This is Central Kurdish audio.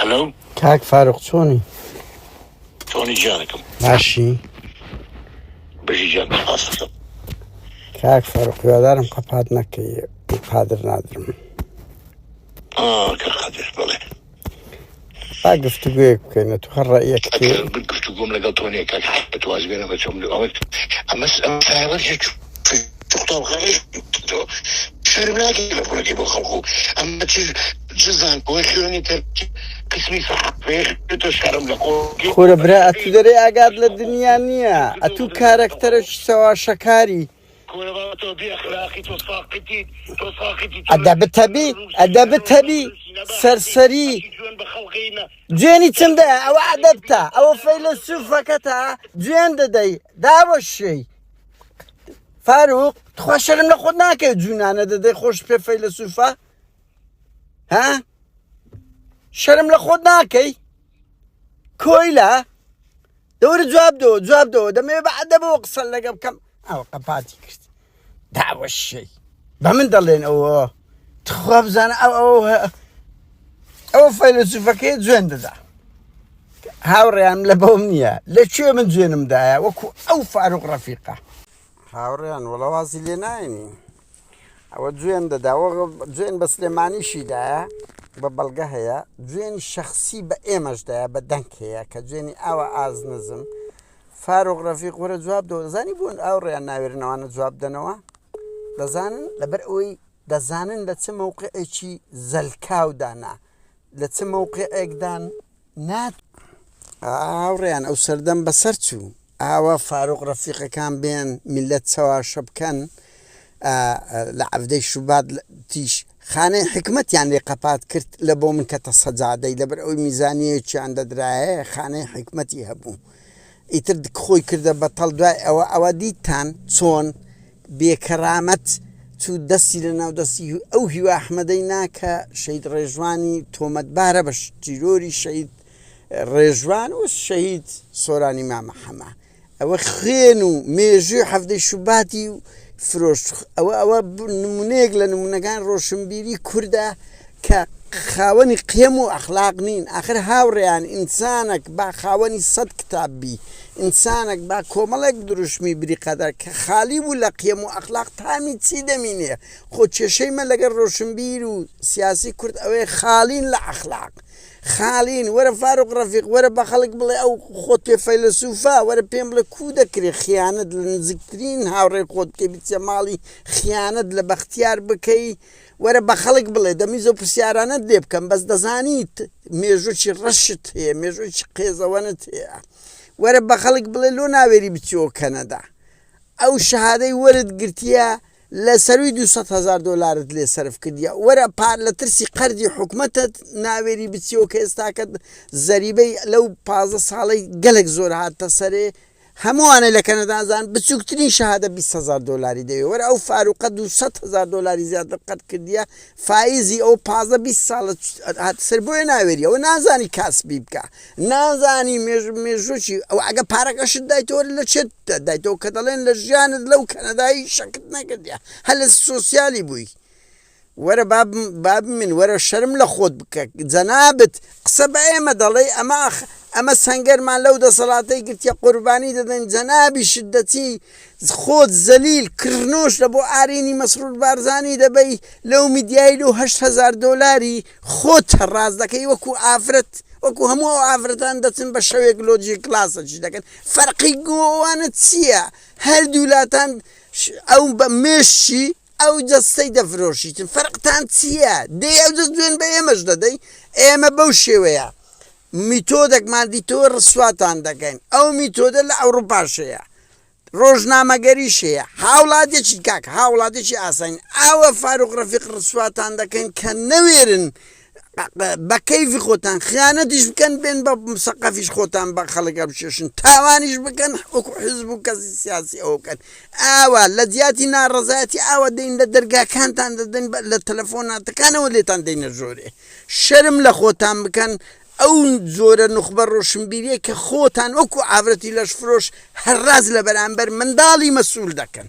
هلو كاك فاروق چۆنی؟ چۆنی جانەکەم باشی؟ بەژی جان ئاستەکەم کاک فاروق هیوادارم قەپات نەکەی قادر نادرم کە قادر بڵێ با گفتوگویەک بکەینە تو هەر ڕەئیەک گفتوگۆم لەگەڵ تۆ نییە کاک بەتواز بێنە بە چۆم ئەمە فایڵەشی توختاو خەڵک شەرم ناکەی بە بڕەکەی بۆ خەڵکو ئەمە چ زانکۆی خوێنی تر قسمی سەحەفەیە تۆ شەرم لە قۆڵی خۆرە برا ئەتوو دەرێ ئاگات لە دنیا نییە ئەتوو کارەکتەرەشی سەواشەکاری ئەدەبتەبی سەرسەری جوێنی چنددە ئەوە ئەدەبتە ئەوە فەیلسوفەکەتە جوێن دەدەی داوەشەی فاروق تخوا شەرم لە خۆت ناکەی جوونانە دەدەی خۆش پێ فەیلسوفە ها شەرم لە خۆت ناکەی کۆیلە دەورە جواب دەوە دەمەوێت بە ئەدەبەوە قسە لەگە بکەم ئەوە قەپاتی کرد داوەشەی بە من دەڵێن ئەوە تخوا بزانە ئەوە فەیلسوفەکەی جوێن دەدا هاوڕێیان لە بەوم نییە لەکوێ من جوێنمدایە وەکو ئەو فاروق ڕەفیقە هاوڕێیان وەڵەوازی لێ ناینی ئەوە جوێن دەداوە جوێن بە سلێمانیشیدایە بە بەڵگە هەیە جوێنی شەخسی بە ئێمەشدایە بە دەنگ هەیە کە جوێنی ئاوە ئاز نزم فاروق ڕەفیق وەرە جواب دەوە دەزانی بوون ئاوڕێیان ناوێرنەوانە جواب دەنەوە دەزانن لەبەر ئەوەی دەزانن لە چ مەوقعێکی زەلکاودانا لە چ مەوقعێکدان نات ئاوڕێیان ئەو سەردەم بەسەر چوو ئاوە فاروق ڕەفیقەکان بێن میلەت چاواشە بکەن لە عەفدەی شوبات تیش خانەی حکمەتیان لێ قەپات کرد لە بۆ من کەتە سەجادەی لەبەر ئەوی میزانیەکیان دەدرایە خانەی حکمەتی هەبوو ئیتر خۆی کردە بەتەڵ دوای ئەوە دیتان چۆن بێکەرامەت چوو دەستی لە ناو دەستی ئەو هیوا ئەحمەدەی ناکە شەید ڕێژوانی تۆمەتبارە بە تیرۆری شەید ڕێژوان و شەهید سۆرانی مامەحەمە ئەوە خوێن و مێژوی حەفدەی شوباتی و فرۆشت ئەوە نمونەیەک لە نمونەکان ڕۆشنبیری کووردە کە خاوەنی قێم و ئەخلاق نین ئاخر هاوڕێیان ئینسانێک با خاوەنی سەد کتاببی ئینسانێک با کۆمەڵێک دروشمی بریقەدەر کە خالی بوو لە قێم و ئەخلاق تامی چی دەمینێ خۆ کێشەیمە لەگەر ڕۆشنبیر و سیاسی کورد ئەوەی خاڵین لە ئەخلاق خاڵین وەرە فاروق ڕەفیق وەرە بە خەڵک بڵێ ئەو خۆت پێ فەیلسوفە وەرە پێم بڵێ کو دەکرێ خیانەت لە نزیکترین هاوڕێ خۆت بکەی بچە ماڵی خیانەت لە بەختیار بکەی وەرە بە خەڵک بڵێ دەمیزە و پرسیارانت لێ بکەم بەس دەزانیت مێژوکی ڕەشت هەیە مێژوکی قێزەوەنت هەیە وەرە بە خەڵک بڵێ لۆ ناوێری بچیەوە کەنەدا ئەو شەهادەی وەرت گرتیە لە سەروی 200,000 دۆلارت لێ سەرف کردیە وەرە پار لە ترسی قەردی حکومەتت ناوێری بچیەوە کە ئێستاکە زەریبەی لەو 15 ساڵەی گەلێک زۆر هاتە سەرێ هەمووانە لە کەنەدازان بچووکترین شەهادە 20,000 دۆلاری دەوێت وەرە ئەو فاروقە 200,000 دۆلاری زیاتر قەت کردیە فایزی ئەو 15-20 ساڵە هاتە سەر بۆیە ناوێری ئەوە نازانی کاسبی بکە نازانی مێژوکی ئەو ئەگە پارەکەشت دایتەوە لە چێت دایتەوە کە دەڵێن لە ژیانت لەو کەنەدایی شەکت نەکردیە هەر لە سۆسیالی بووی وەرە باب من وەرە شەرم لە خۆت بکە جەنابەت قسە بە ئێمە دەڵێ ئەمە سەنگەرمان لەو دەسەڵاتەی گرتیە قوربانی دەدەن جەنابی شدەتی خۆت زەلیل کڕنۆش لە بۆ ئارینی مەسرور بارزانی دەبەی لەو میدیایی لەو 8,000 دۆلاری خۆت ڕاز دەکەی وەکو ئافرەت وەکو هەموو ئەو ئافرەتان دەچن بە شەوێک لۆجی کلاسەچی دەکەن فەرقی گۆوانە چییە هەردوو لاتان ئەو بە مێشی ئەو جەستەی دەفرۆشیتن فەرقتان چییە دێ ئەو جەست دوێن بە ئێمەش دەدەی ئێمە بەو شێوەیە میتۆدێکمان دیتەوە ڕسواتان دەکەین ئەو میتۆدە لە ئەوروپاشەیە ڕۆژنامەگەریشەیە هاوڵاتێکی کاک هاوڵاتێکی ئاسانی ئاوە فاروق ڕەفیق ڕسواتان دەکەین کە نەوێرن بە کەیفی خۆتان خیانەتیش بکەن بێن بە سەقەفیش خۆتان بە خەڵکە بچێشن تاوانیش بکەن وەکو حیزب و کەسی سیاسی ئەوە بکەن ئاوا لە جیاتی ناڕەزایەتی ئاوە دەین لە دەرگاکانتان دەدەن لە تەلەفۆناتەکانەوە لێتان دەینە ژۆرێ شەرم لە خۆتان بکەن ئەو زۆرە نوخبە ڕۆشنبیریە کە خۆتان وەکو ئافرەتی لەش فرۆش هەرڕاز لە بەرامبەر منداڵی مەسوول دەکەن